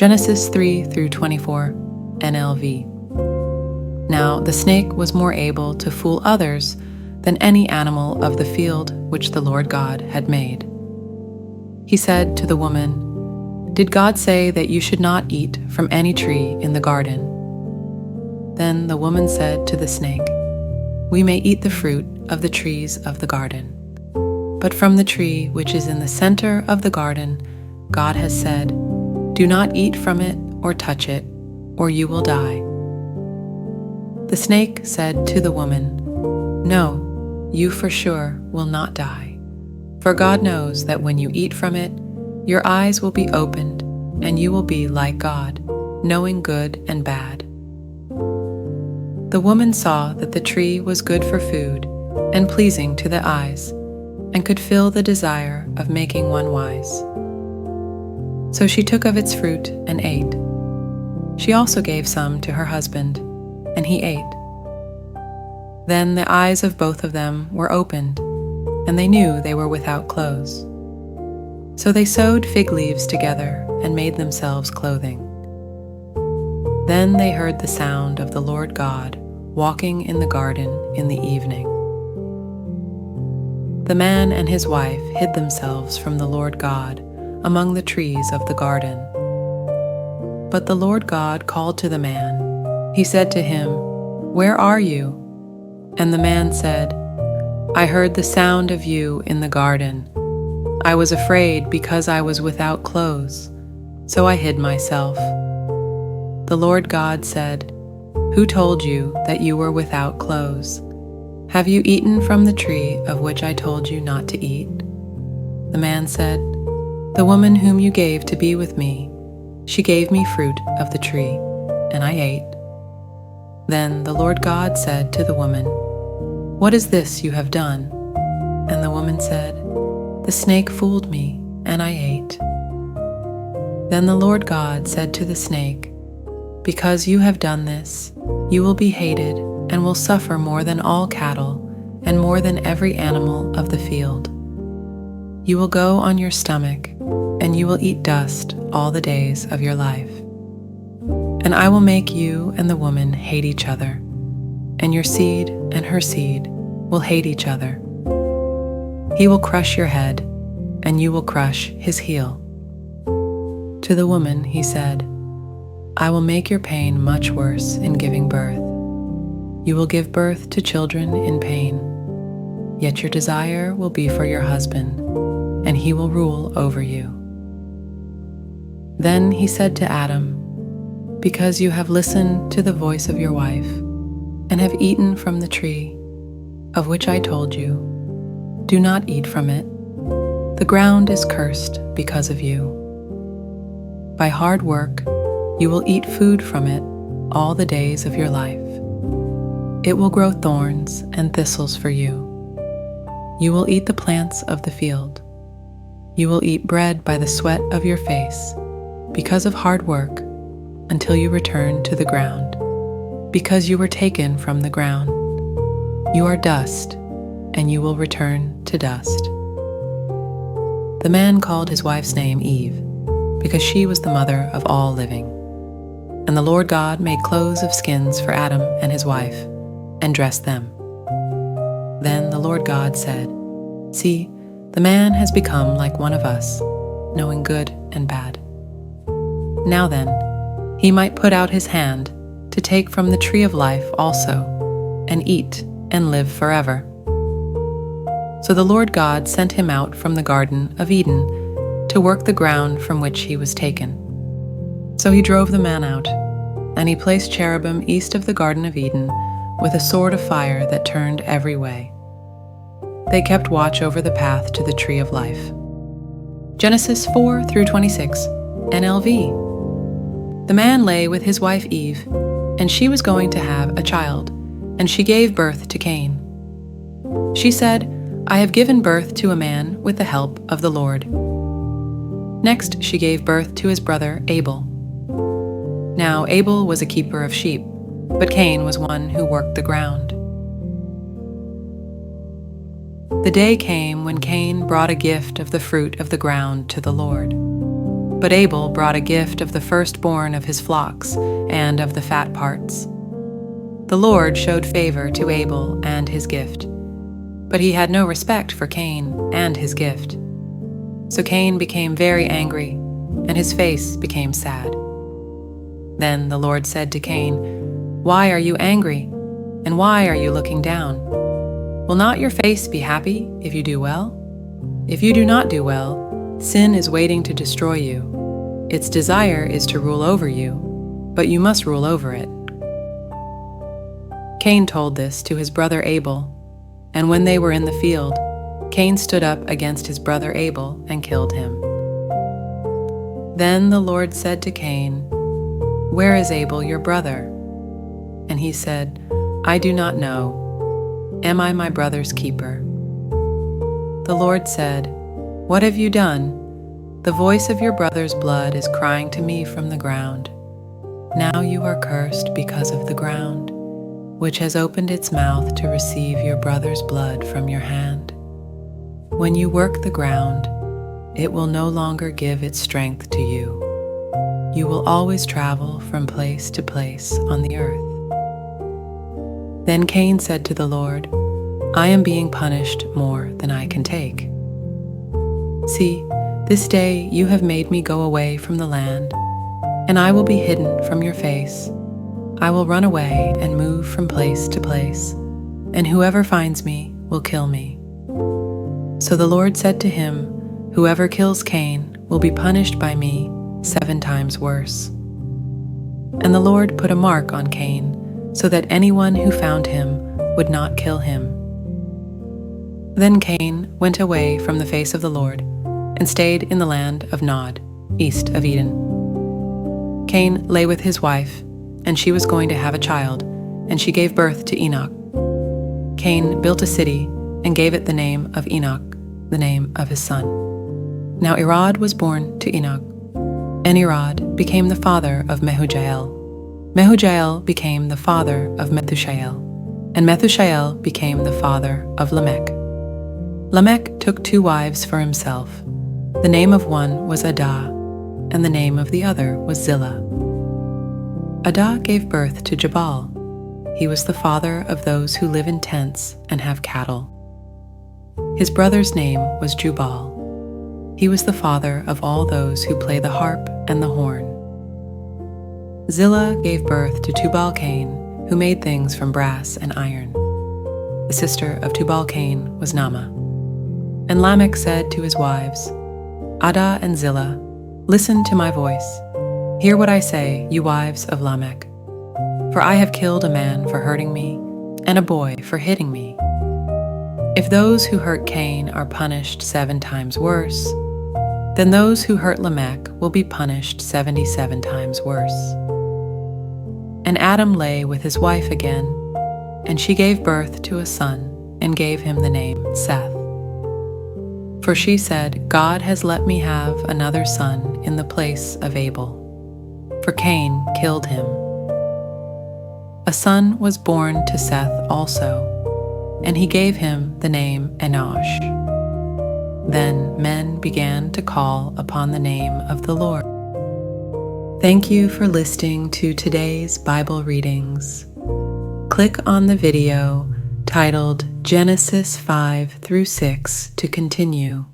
Genesis 3 through 24, NLV. Now the snake was more able to fool others than any animal of the field which the Lord God had made. He said to the woman, "Did God say that you should not eat from any tree in the garden?" Then the woman said to the snake, "We may eat the fruit of the trees of the garden. But from the tree which is in the center of the garden, God has said, 'Do not eat from it or touch it, or you will die.'" The snake said to the woman, "No, you for sure will not die. For God knows that when you eat from it, your eyes will be opened, and you will be like God, knowing good and bad." The woman saw that the tree was good for food and pleasing to the eyes, and could fill the desire of making one wise. So she took of its fruit and ate. She also gave some to her husband, and he ate. Then the eyes of both of them were opened, and they knew they were without clothes. So they sewed fig leaves together and made themselves clothing. Then they heard the sound of the Lord God walking in the garden in the evening. The man and his wife hid themselves from the Lord God among the trees of the garden. But the Lord God called to the man. He said to him, "Where are you?" And the man said, "I heard the sound of you in the garden. I was afraid because I was without clothes, so I hid myself." The Lord God said, "Who told you that you were without clothes? Have you eaten from the tree of which I told you not to eat?" The man said, "The woman whom you gave to be with me, she gave me fruit of the tree, and I ate." Then the Lord God said to the woman, "What is this you have done?" And the woman said, "The snake fooled me, and I ate." Then the Lord God said to the snake, "Because you have done this, you will be hated and will suffer more than all cattle and more than every animal of the field. You will go on your stomach, and you will eat dust all the days of your life. And I will make you and the woman hate each other, and your seed and her seed will hate each other. He will crush your head, and you will crush his heel." To the woman he said, "I will make your pain much worse in giving birth. You will give birth to children in pain, yet your desire will be for your husband, and he will rule over you." Then he said to Adam, "Because you have listened to the voice of your wife, and have eaten from the tree of which I told you, do not eat from it. The ground is cursed because of you. By hard work you will eat food from it all the days of your life. It will grow thorns and thistles for you. You will eat the plants of the field. You will eat bread by the sweat of your face, because of hard work, until you return to the ground, because you were taken from the ground. You are dust, and you will return to dust." The man called his wife's name Eve, because she was the mother of all living. And the Lord God made clothes of skins for Adam and his wife, and dressed them. Then the Lord God said, "See, the man has become like one of us, knowing good and bad. Now then, he might put out his hand to take from the tree of life also, and eat and live forever." So the Lord God sent him out from the Garden of Eden to work the ground from which he was taken. So he drove the man out, and he placed cherubim east of the Garden of Eden with a sword of fire that turned every way. They kept watch over the path to the tree of life. Genesis 4 through 26, NLV. The man lay with his wife Eve, and she was going to have a child, and she gave birth to Cain. She said, "I have given birth to a man with the help of the Lord." Next she gave birth to his brother Abel. Now Abel was a keeper of sheep, but Cain was one who worked the ground. The day came when Cain brought a gift of the fruit of the ground to the Lord. But Abel brought a gift of the firstborn of his flocks and of the fat parts. The Lord showed favor to Abel and his gift, but he had no respect for Cain and his gift. So Cain became very angry, and his face became sad. Then the Lord said to Cain, "Why are you angry, and why are you looking down? Will not your face be happy if you do well? If you do not do well, sin is waiting to destroy you. Its desire is to rule over you, but you must rule over it." Cain told this to his brother Abel, and when they were in the field, Cain stood up against his brother Abel and killed him. Then the Lord said to Cain, "Where is Abel your brother?" And he said, "I do not know. Am I my brother's keeper?" The Lord said, "What have you done? The voice of your brother's blood is crying to me from the ground. Now you are cursed because of the ground, which has opened its mouth to receive your brother's blood from your hand. When you work the ground, it will no longer give its strength to you. You will always travel from place to place on the earth." Then Cain said to the Lord, "I am being punished more than I can take. See, this day you have made me go away from the land, and I will be hidden from your face. I will run away and move from place to place, and whoever finds me will kill me." So the Lord said to him, "Whoever kills Cain will be punished by me 7 times worse." And the Lord put a mark on Cain, so that anyone who found him would not kill him. Then Cain went away from the face of the Lord, and stayed in the land of Nod, east of Eden. Cain lay with his wife, and she was going to have a child, and she gave birth to Enoch. Cain built a city and gave it the name of Enoch, the name of his son. Now Irad was born to Enoch, and Irad became the father of Mehujael. Mehujael became the father of Methushael, and Methushael became the father of Lamech. Lamech took 2 wives for himself. The name of one was Adah, and the name of the other was Zillah. Adah gave birth to Jabal. He was the father of those who live in tents and have cattle. His brother's name was Jubal. He was the father of all those who play the harp and the horn. Zillah gave birth to Tubal-Cain, who made things from brass and iron. The sister of Tubal-Cain was Naamah. And Lamech said to his wives, "Adah and Zillah, listen to my voice. Hear what I say, you wives of Lamech. For I have killed a man for hurting me, and a boy for hitting me. If those who hurt Cain are punished 7 times worse, then those who hurt Lamech will be punished 77 times worse." And Adam lay with his wife again, and she gave birth to a son, and gave him the name Seth. For she said, "God has let me have another son in the place of Abel, for Cain killed him." A son was born to Seth also, and he gave him the name Enosh. Then men began to call upon the name of the Lord. Thank you for listening to today's Bible readings. Click on the video titled Genesis 5 through 6 to continue.